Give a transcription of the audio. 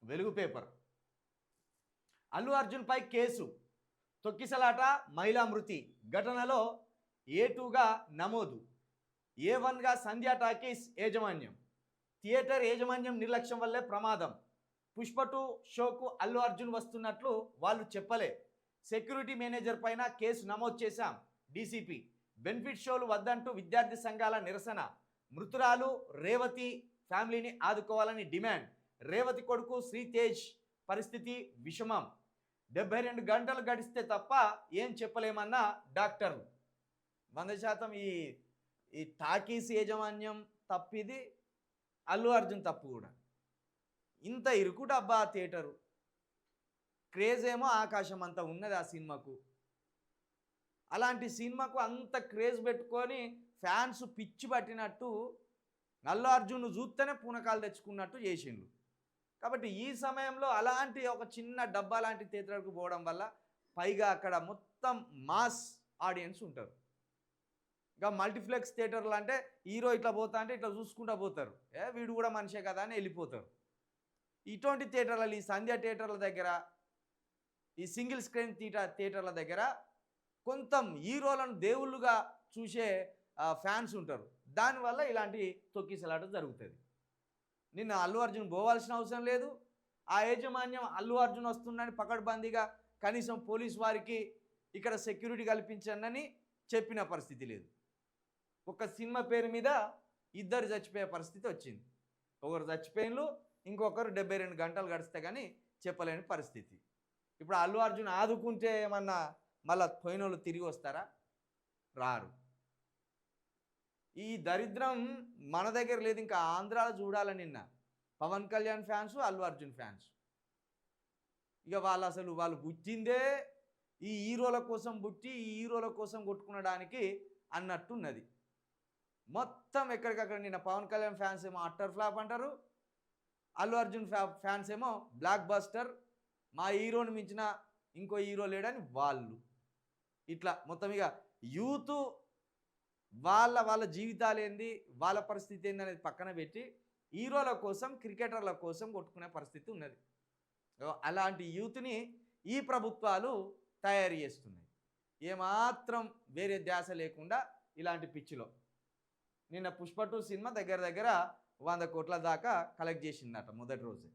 వెలుగు paper. Allu అర్జున్పై case, తొక్కిసలాట, మహిళా మృతి, ఘటనలో A2గా నమోదు, A1గా సంధ్యా టాకీస్ యాజమాన్యం, థియేటర్ యాజమాన్యం నిర్లక్ష్యం వల్లే ప్రమాదం, పుష్ప 2 షోకు అల్లు అర్జున్ వస్తున్నట్లు వాళ్ళు చెప్పలే, సెక్యూరిటీ మేనేజర్ పైన కేసు నమోదు చేశాం, డీసీపీ, బెనిఫిట్ షోలు వద్దంటూ విద్యార్థి సంఘాల నిరసన, మృతురాలు రేవతి ఫ్యామిలీని ఆదుకోవాలని డిమాండ్, రేవతి కొడుకు శ్రీతేజ్ పరిస్థితి విషమం, 72 గంటలు గడిస్తే తప్ప ఏం చెప్పలేమన్న డాక్టర్లు. 100% ఈ టాకీస్ యాజమాన్యం తప్పిది, అల్లు అర్జున్ తప్పు కూడా. ఇంత ఇరుకు డబ్బా థియేటరు, క్రేజ్ ఏమో ఆకాశం అంత ఉన్నది ఆ సినిమాకు. అలాంటి సినిమాకు అంత క్రేజ్ పెట్టుకొని ఫ్యాన్స్ పిచ్చి పట్టినట్టు అల్లు అర్జున్ చూస్తేనే పూనకాలు తెచ్చుకున్నట్టు చేసిండు. కాబట్టి ఈ సమయంలో అలాంటి ఒక చిన్న డబ్బా లాంటి థియేటర్కు పోవడం వల్ల, పైగా అక్కడ మొత్తం మాస్ ఆడియన్స్ ఉంటారు. ఇంకా మల్టీప్లెక్స్ థియేటర్లు అంటే హీరో ఇట్లా పోతా అంటే ఇట్లా చూసుకుంటూ పోతారు, వీడు కూడా మనిషే కదా అని వెళ్ళిపోతారు. ఇటువంటి థియేటర్లు, ఈ సంధ్య థియేటర్ల దగ్గర, ఈ సింగిల్ స్క్రీన్ థియేటర్ల దగ్గర కొంత హీరోలను దేవుళ్ళుగా చూసే ఫ్యాన్స్ ఉంటారు. దానివల్ల ఇలాంటి తొక్కిసలాట జరుగుతుంది. నిన్న అల్లు అర్జున్ పోవాల్సిన అవసరం లేదు. ఆ యాజమాన్యం అల్లు అర్జున్ వస్తుందని పకడ్బందీగా కనీసం పోలీస్ వారికి ఇక్కడ సెక్యూరిటీ కల్పించండి చెప్పిన పరిస్థితి లేదు. ఒక సినిమా పేరు మీద ఇద్దరు చచ్చిపోయే పరిస్థితి వచ్చింది. ఒకరు చచ్చిపోయినలు, ఇంకొకరు 72 గంటలు గడిస్తే కానీ చెప్పలేని పరిస్థితి. ఇప్పుడు అల్లు అర్జున్ ఆదుకుంటే ఏమన్నా మళ్ళీ పోయినోళ్ళు తిరిగి వస్తారా? రారు. ఈ దరిద్రం మన దగ్గర లేదు, ఇంకా ఆంధ్రాలో చూడాలని. నిన్న పవన్ కళ్యాణ్ ఫ్యాన్స్, అల్లు అర్జున్ ఫ్యాన్స్, ఇక వాళ్ళు పుట్టిందే ఈ హీరోల కోసం పుట్టి ఈ హీరోల కోసం కొట్టుకునడానికి అన్నట్టున్నది మొత్తం. ఎక్కడికక్కడ నిన్న పవన్ కళ్యాణ్ ఫ్యాన్స్ ఏమో అట్టర్ ఫ్లాప్ అంటారు, అల్లు అర్జున్ ఫ్యాన్స్ ఏమో బ్లాక్ బస్టర్, మా హీరోని మించిన ఇంకో హీరో లేడని వాళ్ళు. ఇట్లా మొత్తం ఇక యూత్ వాళ్ళ జీవితాలు ఏంది, వాళ్ళ పరిస్థితి ఏంది అనేది పక్కన పెట్టి హీరోల కోసం, క్రికెటర్ల కోసం కొట్టుకునే పరిస్థితి ఉన్నది. అలాంటి యూత్ని ఈ ప్రభుత్వాలు తయారు చేస్తున్నాయి, ఏమాత్రం వేరే ధ్యాస లేకుండా ఇలాంటి పిచ్చిలో. నిన్న పుష్ప 2 సినిమా దగ్గర 100 కోట్ల దాకా కలెక్ట్ చేసిందట మొదటి రోజే.